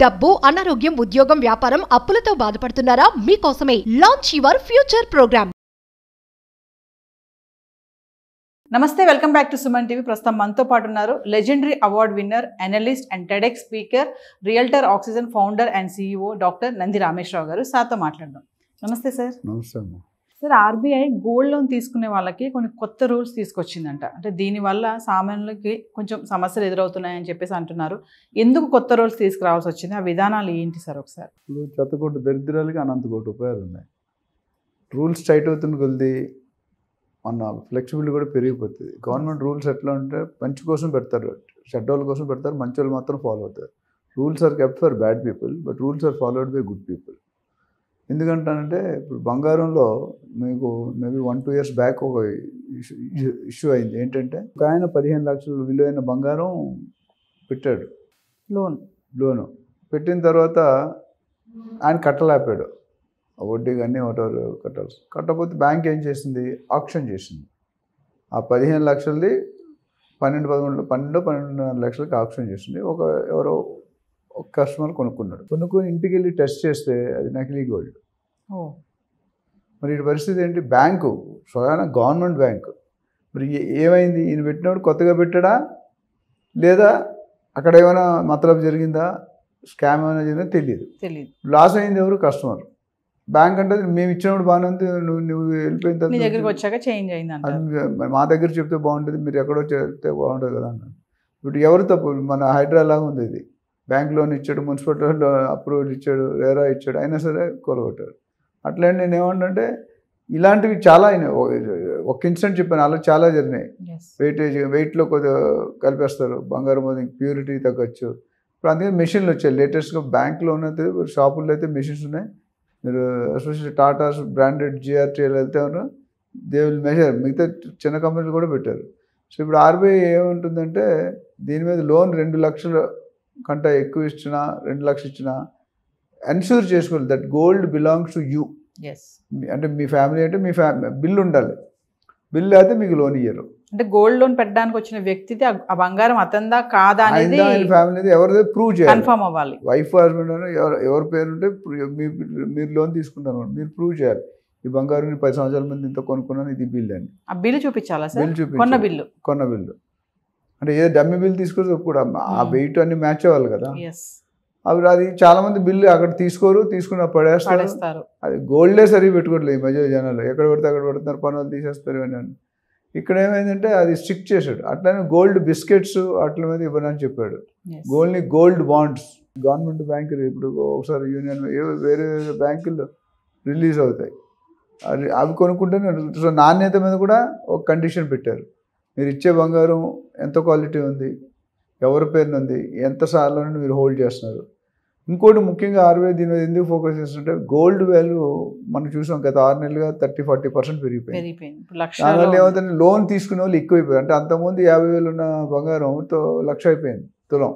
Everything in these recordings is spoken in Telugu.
డబ్బు, అనారోగ్యం, ఉద్యోగం, వ్యాపారం, అప్పులతో బాధపడుతున్నారా? మీకోసమే లాంచ్ యువర్ ఫ్యూచర్ ప్రోగ్రామ్. నమస్తే, welcome back to Suman TV. ప్రస్తుతం మనతో పాటు ఉన్నారు legendary award winner, analyst and TEDx speaker, realtor oxygen founder and CEO doctor Nandi Rameshwar Rao గారు. సార్తో మాట్లాడదాం. నమస్తే సార్. నమస్తే అమ్మా. సార్, RBI గోల్డ్ లోన్ తీసుకునే వాళ్ళకి కొన్ని కొత్త రూల్స్ తీసుకొచ్చిందంట. అంటే దీనివల్ల సామాన్యులకి కొంచెం సమస్యలు ఎదురవుతున్నాయని చెప్పేసి అంటున్నారు. ఎందుకు కొత్త రూల్స్ తీసుకురావాల్సి వచ్చింది? ఆ విధానాలు ఏంటి సార్ ఒకసారి? ఇప్పుడు చెత్తకోటి దరిద్రాలకి అనంత కోటి ఉపాయాలు ఉన్నాయి. రూల్స్ టైట్ అవుతున్న కొద్ది మన ఫ్లెక్సిబిలిటీ కూడా పెరిగిపోతుంది. గవర్నమెంట్ రూల్స్ ఎట్లా ఉంటే మంచి కోసం పెడతారు, చెడ్డోళ్ళ కోసం పెడతారు, మంచి వాళ్ళు మాత్రం ఫాలో అవుతారు. Rules are kept for bad people, but rules are followed by good people. ఎందుకంటానంటే ఇప్పుడు బంగారంలో మీకు మేబీ 1-2 years బ్యాక్ ఒక ఇష్యూ అయింది. ఏంటంటే ఒక ఆయన 15 లక్షలు విలువైన బంగారం పెట్టాడు లోను. పెట్టిన తర్వాత ఆయన కట్టలేపాడు, వడ్డీ కానీ ఒకటో కట్టాల్సి. కట్టకపోతే బ్యాంక్ ఏం చేసింది, ఆక్షన్ చేసింది. ఆ 15 లక్షలది 12-13 లక్షలకి ఆక్షన్ చేసింది. ఎవరో ఒక కస్టమర్ కొనుక్కొని ఇంటికి వెళ్ళి టెస్ట్ చేస్తే అది నకిలీ గోల్డ్. మరి ఈ పరిస్థితి ఏంటి? బ్యాంకు స్వయాన గవర్నమెంట్ బ్యాంకు మరి ఏమైంది? ఈయన పెట్టినప్పుడు కొత్తగా పెట్టాడా, లేదా అక్కడ ఏమైనా మతలబు జరిగిందా, స్కామ్ ఏమైనా జరిగిందా తెలియదు. లాస్ అయింది ఎవరు? కస్టమర్. బ్యాంక్ అంటే మేము ఇచ్చినప్పుడు బాగానే ఉంది, నువ్వు వెళ్ళిపోయిన తర్వాత వచ్చాక చేంజ్ అయింది. మా దగ్గర చెప్తే బాగుంటుంది, మీరు ఎక్కడో చెప్తే బాగుంటుంది కదా అన్నాడు. ఇప్పుడు ఎవరు తప్పు? మన హైడ్రా లాగా ఉంది. ఇది బ్యాంక్ లోన్ ఇచ్చాడు, మున్సిపాలిటీ అప్రూవల్ ఇచ్చాడు, రేరా ఇచ్చాడు, అయినా సరే కూలగొట్టారు. అట్లా నేను ఏమంటే ఇలాంటివి చాలా అయినాయి. ఒక ఇన్సిడెంట్ చెప్పాను, అలా చాలా జరిగినాయి. వెయిట్లో కొద్దిగా కలిపేస్తారు, బంగారం ప్యూరిటీ తగ్గచ్చు. ఇప్పుడు అందుకే మెషిన్లు వచ్చాయి లేటెస్ట్గా. బ్యాంక్లో ఉన్నది షాపుల్లో అయితే మెషిన్స్ ఉన్నాయి. మీరు ఎస్పెషల్లీ టాటాస్ బ్రాండెడ్ GRTL వెళ్తే దే విల్ మెజర్. మిగతా చిన్న కంపెనీలు కూడా పెట్టారు. సో ఇప్పుడు RBI ఏముంటుందంటే దీని మీద లోన్ 2 లక్షల కంటే ఎక్కువ ఇచ్చినా, 2 లక్షలు ఇచ్చినా ఎన్ష్యూర్ చేసుకోవాలి that gold belongs to you. అంటే మీ ఫ్యామిలీ అంటే మీ బిల్లు ఉండాలి. బిల్లు అయితే మీకు లోన్ ఇయ్యరు. అంటే గోల్డ్ లోన్ పెట్టడానికి వచ్చిన వ్యక్తి ఆ బంగారం అతందా కాదా అనేది ఫ్యామిలీ ఎవరిదే ప్రూవ్ చేయాలి, కన్ఫర్మ్ అవ్వాలి. వైఫ్ హస్బెండ్ ఎవరి పేరు ఉంటే మీరు లోన్ తీసుకుంటారు, మీరు ప్రూవ్ చేయాలి. ఈ బంగారం 10 సంవత్సరాల మంది ఇంత కొనుక్కున్నాను, ఇది బిల్ అని. ఆ బిల్లు చూపించాలా సార్? బిల్లు చూపించాలి. కొన్న బిల్లు అంటే ఏదో డమ్మీ బిల్ తీసుకొస్తే కూడా ఆ వెయిట్ అన్ని మ్యాచ్ అవ్వాలి కదా. అది చాలా మంది బిల్లు అక్కడ తీసుకున్న పడేస్తారు. అది గోల్డే సరిగ్గా పెట్టుకోవట్లేదు ఈ మధ్య జనాలు. ఎక్కడ పడితే అక్కడ పెడుతున్నారు, పనులు తీసేస్తారు అని. ఇక్కడ ఏమైందంటే అది స్టిక్ చేశాడు. అట్లనే గోల్డ్ బిస్కెట్స్ అట్ల మీద ఇవ్వనని చెప్పాడు. గోల్డ్ బాండ్స్ గవర్నమెంట్ బ్యాంకులు ఇప్పుడు ఒకసారి యూనియన్ వేరే బ్యాంకుల్లో రిలీజ్ అవుతాయి. అవి కొనుక్కుంటేనే. సో నాణ్యత మీద కూడా ఒక కండిషన్ పెట్టారు. మీరు ఇచ్చే బంగారం ఎంత క్వాలిటీ ఉంది, ఎవరి పేరున ఉంది, ఎంత సార్లు మీరు హోల్డ్ చేస్తున్నారు. ఇంకోటి ముఖ్యంగా RBI దీని మీద ఎందుకు ఫోకస్ చేస్తుంటే గోల్డ్ వాల్యూ మనం చూసాం గత 6 నెలలుగా 30-40% పెరిగిపోయింది. దానివల్ల ఏమవుతుంది, లోన్ తీసుకునే వాళ్ళు ఎక్కువైపోయారు. అంటే అంతకుముందు 50,000 ఉన్న బంగారంతో 1,00,000 అయిపోయింది తులం.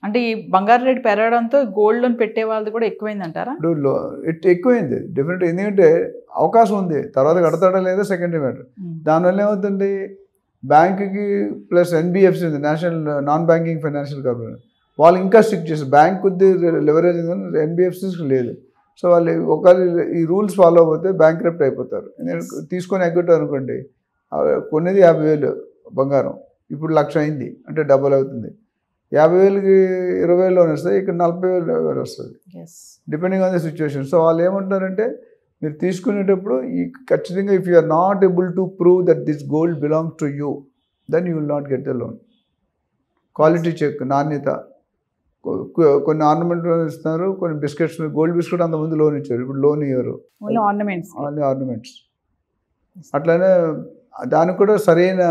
అంటే ఈ బంగారు రేటు పెరగడంతో గోల్డ్ లోన్ పెట్టే వాళ్ళది కూడా ఎక్కువైంది అంటారా? ఇప్పుడు ఎక్కువైంది డెఫినెట్. ఎందుకంటే అవకాశం ఉంది, తర్వాత కడతాడా లేదా సెకండరీ మ్యాటర్. దానివల్ల ఏమవుతుంది, బ్యాంకుకి ప్లస్ NBFC ఉంది, national non banking financial corporation, వాళ్ళు ఇంకా స్ట్రిక్ట్ చేస్తారు. బ్యాంక్ కొద్ది లెవరేజ్ NBFCస్కి లేదు. సో వాళ్ళు ఒకవేళ ఈ రూల్స్ ఫాలో అయిపోతే బ్యాంక్రప్ట్ అయిపోతారు. తీసుకొని ఎగ్గొట్టారు అనుకోండి, కొనేది 50,000 బంగారం ఇప్పుడు 1,00,000 అయింది అంటే డబుల్ అవుతుంది. 50,000కి 20,000 లోన్ వస్తాయి, ఇక్కడ 40,000 వస్తుంది, depending on the situation. So వాళ్ళు ఏమంటారంటే మీరు తీసుకునేటప్పుడు ఖచ్చితంగా if you are not able to prove that this gold belongs to you, then you will not get the loan. Quality check, నాణ్యత. కొన్ని ఆర్నమెంట్ లోన్ ఇస్తున్నారు, కొన్ని బిస్కెట్స్. గోల్డ్ బిస్కెట్ అంతకుముందు లోన్ ఇచ్చారు, ఇప్పుడు లోన్ ఇవ్వరు, ఓన్లీ ఆర్నమెంట్స్. అట్లనే దానికి కూడా సరైన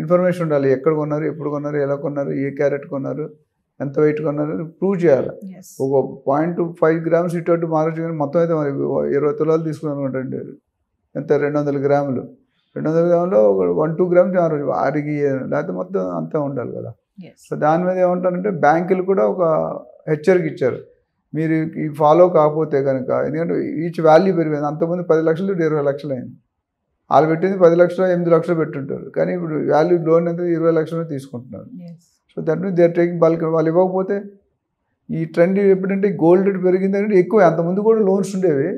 ఇన్ఫర్మేషన్ ఉండాలి. ఎక్కడ కొన్నారు, ఎప్పుడు కొన్నారు, ఎలా కొన్నారు, ఏ క్యారెట్ కొన్నారు, ఎంత వెయిట్ కొన్నారు ప్రూవ్ చేయాలి. ఒక 0.5 grams ఇటు అటు మారచ్చు, కానీ మొత్తం అయితే మరి 20 తులాలు తీసుకున్నాను అనుకోండి, ఎంత 200 గ్రాములు. 200 గ్రాములో 1-2 grams అరిగి, లేకపోతే మొత్తం అంతా ఉండాలి కదా. సో దాని మీద ఏమంటారంటే బ్యాంకులు కూడా ఒక హెచ్చరిక ఇచ్చారు, మీరు ఈ ఫాలో కాకపోతే కనుక. ఎందుకంటే ఈచ్ వాల్యూ పెరిగింది. అంతకుముందు 10 లక్షలు 20 లక్షలు అయింది. వాళ్ళు పెట్టింది 10 లక్షలు 8 లక్షలు పెట్టుంటారు, కానీ ఇప్పుడు వాల్యూ లోన్ అయితే 20 లక్షలు తీసుకుంటున్నారు. So that means they are taking bulk. వాళ్ళు ఇవ్వకపోతే ఈ ట్రెండ్ ఎప్పుడంటే గోల్డ్ రేట్ పెరిగిందంటే ఎక్కువ, అంతకుముందు కూడా లోన్స్ ఉండేవి,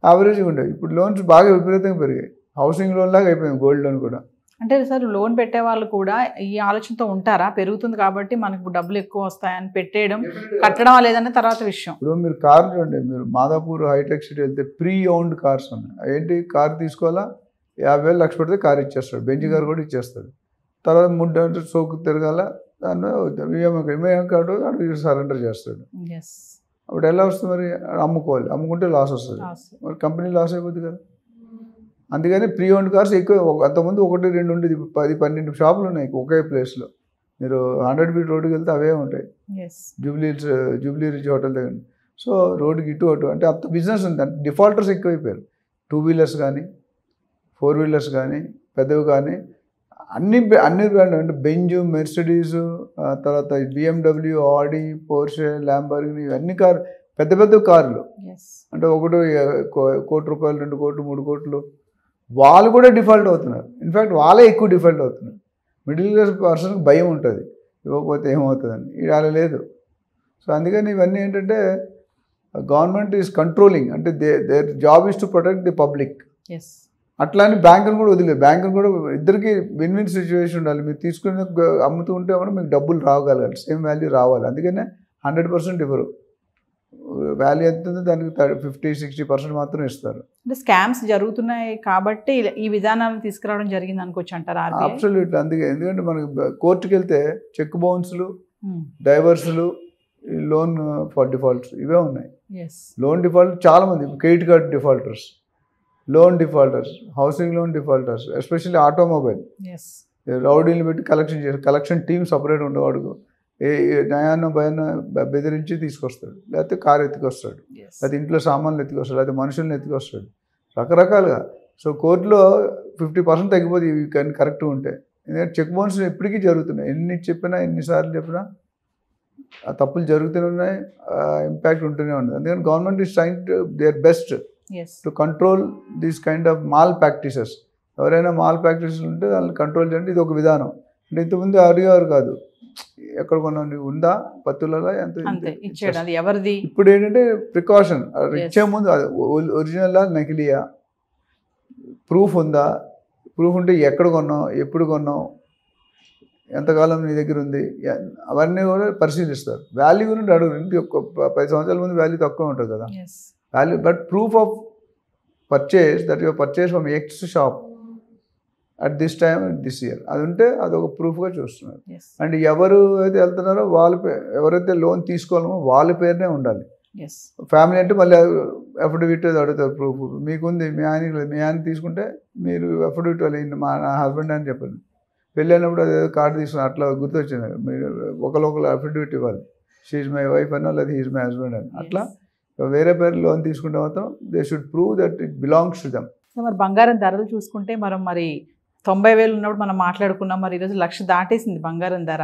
యావరేజ్గా ఉండేవి. ఇప్పుడు లోన్స్ బాగా విపరీతంగా పెరిగాయి. హౌసింగ్ లోన్ లాగా అయిపోయింది గోల్డ్ లోన్ కూడా. అంటే సార్ లోన్ పెట్టే వాళ్ళు కూడా ఈ ఆలోచనతో ఉంటారా, పెరుగుతుంది కాబట్టి మనకు డబ్బులు ఎక్కువ వస్తాయని పెట్టేయడం, కట్టడం లేదనే తర్వాత విషయం. ఇప్పుడు మీరు కార్ చూడండి, మీరు మాదాపూర్ హైటెక్ సిటీ వెళ్తే ప్రీ ఓన్డ్ కార్స్ ఉన్నాయి. ఏంటి, కార్ తీసుకోవాలా, 50,000 లక్ష పెడితే కార్ ఇచ్చేస్తాడు, బెంచ్ కార్ కూడా ఇచ్చేస్తాడు. తర్వాత 3 గంటలు సోకు తిరగాల, దాన్ని ఈఎంఐ కార్డు అడుగు సరెండర్ చేస్తాడు. అప్పుడు ఎలా వస్తుంది మరి, అమ్ముకోవాలి, అమ్ముకుంటే లాస్ వస్తుంది, మరి కంపెనీ లాస్ అయిపోతుంది కదా. అందుకని ప్రీ ఓన్డ్ కార్స్ ఎక్కువ. అంతకుముందు 1, 2 ఉండేది, 10, 12 షాపులు ఉన్నాయి ఒకే ప్లేస్లో. మీరు 100 ఫీట్ రోడ్డుకి వెళ్తే అవే ఉంటాయి, జూబ్లీ రిచ్ హోటల్ దగ్గర. సో రోడ్డుకి ఇటు అటు అంటే అంత బిజినెస్ ఉంది. అంటే డిఫాల్టర్స్ ఎక్కువైపోయారు. 2 వీలర్స్ కానీ 4 వీలర్స్ కానీ పెద్దవి కానీ అన్ని బ్రాండ్ అంటే బెంజ్, మెర్సిడీస్, తర్వాత BMW, ఆడి, పోర్షే, ల్యాంబోర్గిని, ఇవన్నీ పెద్ద పెద్ద కార్లు. అంటే ఒకటి 1 కోటి రూపాయలు, 2 కోట్లు, 3 కోట్లు, వాళ్ళు కూడా డిఫాల్ట్ అవుతున్నారు. ఇన్ఫ్యాక్ట్ వాళ్ళే ఎక్కువ డిఫాల్ట్ అవుతున్నారు. మిడిల్ క్లాస్ పర్సన్కి భయం ఉంటుంది, ఇవ్వకపోతే ఏమవుతుందని. ఇలా లేదు. సో అందుకని ఇవన్నీ ఏంటంటే గవర్నమెంట్ ఈజ్ కంట్రోలింగ్, అంటే their job is to protect the public. అట్లా అని బ్యాంకును కూడా వదిలేదు. బ్యాంకును కూడా ఇద్దరికి విన్ విన్ సిచ్యువేషన్ ఉండాలి. మీరు తీసుకుని అమ్ముతూ ఉంటే కూడా మీకు డబ్బులు రాగలగాలి, సేమ్ వాల్యూ రావాలి. అందుకనే 100% ఇవ్వరు. వాల్యూ ఎంత ఉందో దానికి 50-60% మాత్రం ఇస్తారు. అంటే స్కామ్స్ జరుగుతున్నాయి కాబట్టి ఈ విధానాలను తీసుకురావడం జరిగింది అనుకోవచ్చు అంటారా? అబ్సల్యూట్లీ. అందుకే, ఎందుకంటే మనకి కోర్టుకి వెళ్తే చెక్ బౌన్స్లు, డైవర్స్లు, లోన్ ఫర్ డిఫాల్ట్స్ ఇవే ఉన్నాయి. లోన్ డిఫాల్ట్ చాలా మంది, credit card defaulters, loan defaulters, housing loan defaulters, especially automobile. రౌడీలు పెట్టి కలెక్షన్ టీమ్ సపరేట్ ఉండేవాడు. నయాన్న భయాన్న బెదిరించి తీసుకొస్తాడు, లేకపోతే కారు ఎత్తుకొస్తాడు, లేకపోతే ఇంట్లో సామాన్లు ఎత్తుకొస్తాడు, లేకపోతే మనుషులను ఎత్తుకొస్తాడు, రకరకాలుగా. సో కోర్టులో 50% తగ్గిపోతుంది ఇవి కానీ కరెక్ట్గా ఉంటే. ఎందుకంటే చెక్ బౌన్స్ ఎప్పటికీ జరుగుతున్నాయి. ఎన్నిసార్లు చెప్పినా ఆ తప్పులు జరుగుతూనే ఉన్నాయి, ఇంపాక్ట్ ఉంటూనే ఉంది. అందుకని government is trying to their best to control these kind of mall practices. ఎవరైనా మాల్ ప్రాక్టీసెస్ ఉంటే వాళ్ళని కంట్రోల్ చేయండి. ఇది ఒక విధానం. అంటే ఇంతకుముందు అడిగేవారు కాదు, ఎక్కడ కొన్నా ఉందా పత్తులలో ఎంత, ఇప్పుడు ఏంటంటే ప్రికాషన్, ఇచ్చే ముందు ఒరిజినల్ నకిలీయా, ప్రూఫ్ ఉందా, ప్రూఫ్ ఉంటే ఎక్కడ కొన్నావు, ఎప్పుడు కొన్నావు, ఎంతకాలం నీ దగ్గర ఉంది, అవన్నీ కూడా పరిశీలిస్తారు. వాల్యూ గురించి అడుగురు. ఇంటి 10 సంవత్సరాల ముందు వాల్యూ తక్కువ ఉంటుంది కదా value, but proof of purchase that your purchase from X shop at this time this year, అది ఉంటే అదొక ప్రూఫ్గా చూస్తున్నారు. అండ్ ఎవరు అయితే వెళ్తున్నారో ఎవరైతే లోన్ తీసుకోవాలో వాళ్ళ పేరునే ఉండాలి. ఫ్యామిలీ అంటే మళ్ళీ అఫిడవిట్ అడుగుతారు, ప్రూఫ్ మీకుంది, మీ ఆయన తీసుకుంటే మీరు అఫిడవిట్ వాళ్ళు మా హస్బెండ్ అని చెప్పండి. పెళ్ళైనప్పుడు అదే కార్డు తీసుకుని అట్లా గుర్తొచ్చింది, మీరు ఒకరు అఫిడవిట్ ఇవ్వాలి, షీఈ్ మై వైఫ్ అన్నా లేదా హీఈ్ మై హస్బెండ్ అని. అట్లా వేరే పేరు లోన్ తీసుకుంటే మాత్రం they should prove that it belongs to them. మరి బంగారం ధరలు చూసుకుంటే మరి 90,000 ఉన్నప్పుడు మనం మాట్లాడుకున్నాం, మరి ఈరోజు 1,00,000 దాటేసింది బంగారం ధర.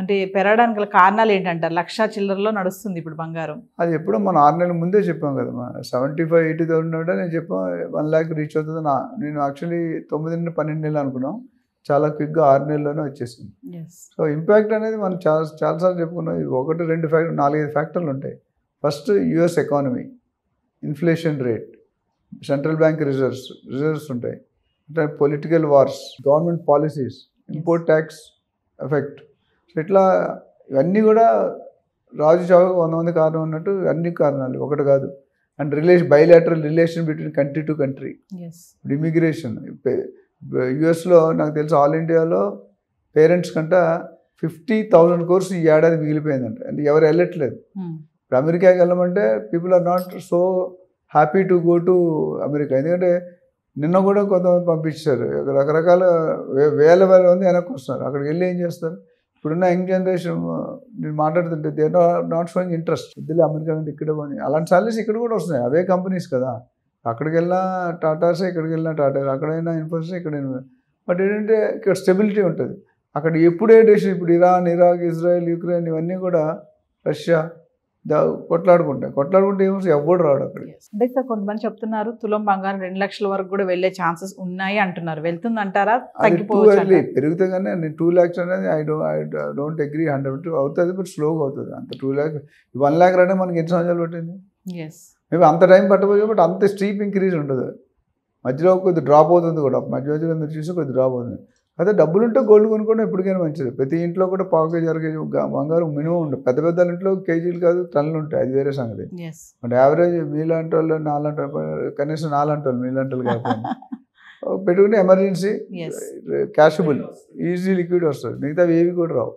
అంటే పెరగడానికి గల కారణాలు ఏంటంటారు? 1,00,000 చిల్లరలో నడుస్తుంది ఇప్పుడు బంగారం. అది ఎప్పుడో మనం 6 నెలల ముందే చెప్పాం కదా, 75-80,000 నేను చెప్పాం 1 lakh రీచ్ అవుతుంది. నేను యాక్చువల్లీ 9 నుండి 12 నెలలు అనుకున్నాం, చాలా క్విక్గా 6 నెలల్లోనే వచ్చేసింది. సో ఇంపాక్ట్ అనేది మనం చాలాసార్లు చెప్పుకున్నాం. 1, 2 ఫ్యాక్టర్, 4-5 ఫ్యాక్టర్లు ఉంటాయి. First US economy, inflation rate, central bank reserves ఉంటాయి, అంటే political wars, government policies, import tax effect. So ఇట్లా ఇవన్నీ కూడా రాజు చావుకు 100 మంది కారణం అన్నట్టు అన్ని కారణాలు, ఒకటి కాదు. And bilateral relation between country to country, immigration. యుఎస్లో నాకు తెలిసి ఆల్ ఇండియాలో పేరెంట్స్ కంటే 50,000 కోర్స్ ఈ ఏడాది మిగిలిపోయిందంట. అంటే ఎవరు వెళ్ళట్లేదు. ఇప్పుడు అమెరికాకి వెళ్ళమంటే people are not so happy to go to America. ఎందుకంటే నిన్న కూడా కొంతమంది పంపించారు, రకరకాల వేల మంది వెనక్కి వస్తున్నారు. అక్కడికి వెళ్ళి ఏం చేస్తారు? ఇప్పుడున్న యంగ్ జనరేషన్ నేను మాట్లాడుతుంటే దే నాట్ షోయింగ్ ఇంట్రెస్ట్. ఇద్దరు అమెరికా కంటే ఇక్కడే పోయి అలాంటి సాలరీస్ ఇక్కడ కూడా వస్తున్నాయి, అవే కంపెనీస్ కదా. అక్కడికి వెళ్ళినా టాటాసే, ఇక్కడికి వెళ్ళినా టాటా, అక్కడైనా ఇన్ఫోసిస్, ఇక్కడైనా. బట్ ఏంటంటే ఇక్కడ స్టెబిలిటీ ఉంటుంది. అక్కడ ఎప్పుడే డెసిషన్, ఇప్పుడు ఇరాన్, ఇరాక్, ఇజ్రాయెల్, యుక్రెయిన్, ఇవన్నీ కూడా, రష్యా, కొట్లాడుకుంటే ఏమో ఎవడు రాడు అక్కడికి. అంటే సార్ కొంతమంది చెప్తున్నారు తులం బంగారం 2 లక్షల వరకు కూడా వెళ్ళే ఛాన్సెస్ ఉన్నాయి అంటున్నారు. వెళ్తుంది అంటారా? అది టూ ఎర్లీ. పెరిగితే కానీ 2 lakhs అనేది ఐ డోంట్ అగ్రీ 100 అవుతుంది, బట్ స్లోగా అవుతుంది. అంత 2 lakhs 1 lakh రావడానికి మనకి ఎన్ని సంవత్సరాలు పట్టింది? మేబీ అంత టైం పట్టబోయే, బట్ అంత స్టీప్ ఇంక్రీజ్ ఉండదు. మధ్యలో కొద్ది డ్రాప్ అవుతుంది కూడా, మధ్యలో మీరు చూసి కొద్ది డ్రాప్ అవుతుంది. అదే డబ్బులుంటే గోల్డ్ కొనుక్కోవడం ఎప్పటికైనా మంచిది. ప్రతి ఇంట్లో కూడా పావు కేజీ 1 kg బంగారం మినిమం ఉండదు. పెద్ద పెద్ద ఇంట్లో కేజీలు కాదు టన్నులు ఉంటాయి, అది వేరే సంగతి. బట్ యావరేజ్ మీలాంటి వాళ్ళు 4 కనీసం 4 మీలాంటి కాకుండా పెట్టుకుంటే ఎమర్జెన్సీ క్యాషబుల్ ఈజీ లిక్విడ్ వస్తుంది, మిగతా ఏవి కూడా రావు.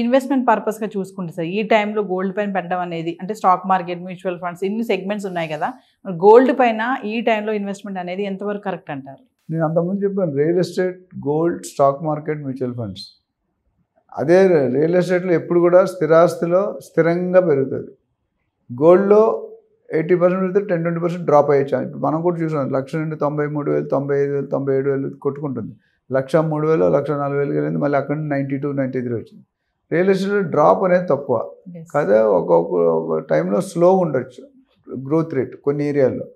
ఇన్వెస్ట్మెంట్ పర్పస్ గా చూసుకుంటే సార్ ఈ టైంలో గోల్డ్ పైన పెట్టడం అనేది, అంటే స్టాక్ మార్కెట్, మ్యూచువల్ ఫండ్స్, ఇన్ని సెగ్మెంట్స్ ఉన్నాయి కదా, గోల్డ్ పైన ఈ టైంలో ఇన్వెస్ట్మెంట్ అనేది ఎంతవరకు కరెక్ట్ అంటారు? నేను అంతకుముందు చెప్పాను, real estate, gold, stock market, mutual funds. అదే రియల్ ఎస్టేట్లో ఎప్పుడు కూడా స్థిరాస్తిలో స్థిరంగా పెరుగుతుంది. గోల్డ్లో 80% పెడితే 10-20% డ్రాప్ అయ్యే. ఇప్పుడు మనం కూడా చూసాం, 1,00,000 నుండి 93,000, 95,000, 97,000 కొట్టుకుంటుంది. 1,03,000, 1,04,000 వెళ్ళింది, మళ్ళీ అక్కడ నుండి 92, 93 వచ్చింది. రియల్ ఎస్టేట్లో డ్రాప్ అనేది తక్కువ కదా, ఒక టైంలో స్లో ఉండొచ్చు గ్రోత్ రేట్ కొన్ని ఏరియాల్లో.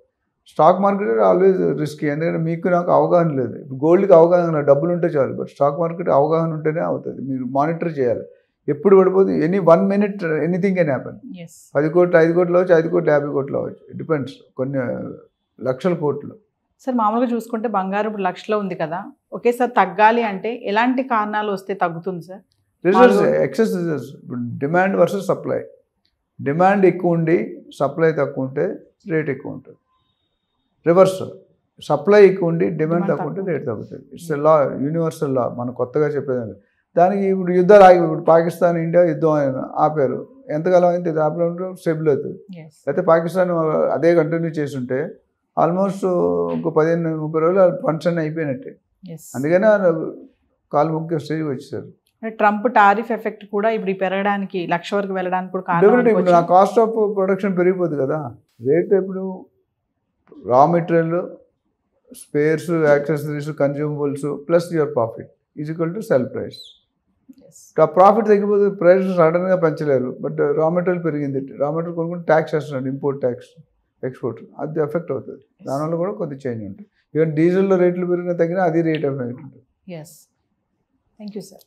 స్టాక్ మార్కెట్ ఆల్వేస్ రిస్కీ, ఎందుకంటే మీకు నాకు అవగాహన లేదు. గోల్డ్కి అవగాహన, డబ్బులు ఉంటే చాలు, బట్ స్టాక్ మార్కెట్ అవగాహన ఉంటేనే అవుతుంది. మీరు మానిటర్ చేయాలి, ఎప్పుడు పడిపోతుంది. 1 minute ఎనీథింగ్ కెన్ హ్యాపెన్. 10 కోట్లు 5 కోట్లు అవచ్చు, 5 కోట్లు 50 కోట్లు అవచ్చు, డిపెండ్స్. కొన్ని లక్షల కోట్లు. సార్ మామూలుగా చూసుకుంటే బంగారం ఇప్పుడు లక్షలో ఉంది కదా, ఒకేసారి తగ్గాలి అంటే ఎలాంటి కారణాలు వస్తే తగ్గుతుంది సార్? Reserves, excess reserves. ఇప్పుడు డిమాండ్ వర్సెస్ సప్లై. డిమాండ్ ఎక్కువ ఉండి సప్లై తక్కువ ఉంటే రేట్ ఎక్కువ ఉంటుంది. రివర్స్, సప్లై ఎక్కువ ఉండి డిమాండ్ తక్కువ ఉంటే రేట్ తగ్గుతుంది. It's law, universal law. మనం కొత్తగా చెప్పేదాన్ని. దానికి ఇప్పుడు యుద్ధాలు ఆగి, ఇప్పుడు పాకిస్తాన్ ఇండియా యుద్ధం ఆపారు. ఎంతకాలం అయితే ఆపినప్పుడు స్టెబుల్ అవుతుంది. అయితే పాకిస్తాన్ అదే కంటిన్యూ చేస్తుంటే ఆల్మోస్ట్ ఇంకో 15-30 రోజులు ఫండ్స్ అన్నీ అయిపోయినట్టే. అందుకనే కాలు ముఖ్య స్టేజ్కి వచ్చేసారు. ట్రంప్ టారిఫ్ ఎఫెక్ట్ కూడా ఇప్పుడు పెరగడానికి, 1,00,000 వరకు వెళ్ళడానికి కూడా కారణం. ఇప్పుడు నా కాస్ట్ ఆఫ్ ప్రొడక్షన్ పెరిగిపోతుంది కదా, రేట్. ఇప్పుడు raw material, spares, accessories, consumables plus your profit is equal to sell price. ఆ ప్రాఫిట్ తగ్గిపోతుంది, ప్రైస్ సడన్గా పెంచలేరు, బట్ రా మెటీరియల్ పెరిగింది. రా మెటీరియల్ కొనుక్కుంటే ట్యాక్స్ వేస్తున్నాడు, ఇంపోర్ట్ ట్యాక్స్, ఎక్స్పోర్ట్, అది ఎఫెక్ట్ అవుతుంది. దానివల్ల కూడా కొద్ది చేంజ్ ఉంటుంది. ఈవెన్ డీజిల్లో రేట్లు పెరిగినా తగ్గినా అది రేట్ ఎఫెక్ట్ ఉంటుంది. Thank you sir.